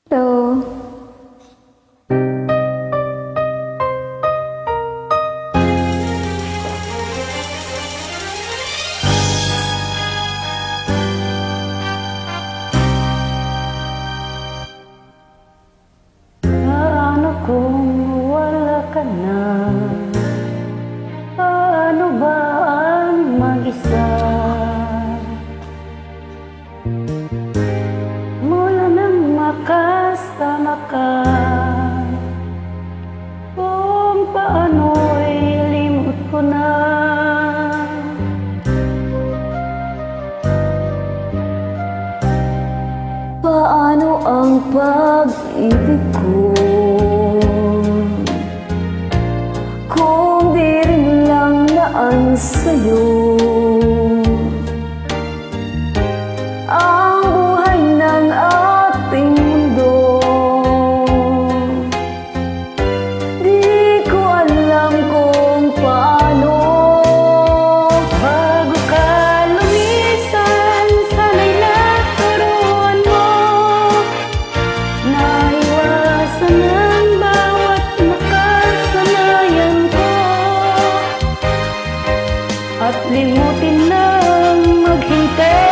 Hello. Paano kung wala ka na? Paano ba ang mag-isa? Mula nang makasama ka, kung paano'y limot ko na. Paano ang pag-ibig ko kung di rin lang naan sa'yo? Ang buhay ng ating mundo, di ko alam kung paano. Bago ka lumisan, sana'y naturuan mo naiwasan ang bawat makasanayan ko, at limutin lang maghintay.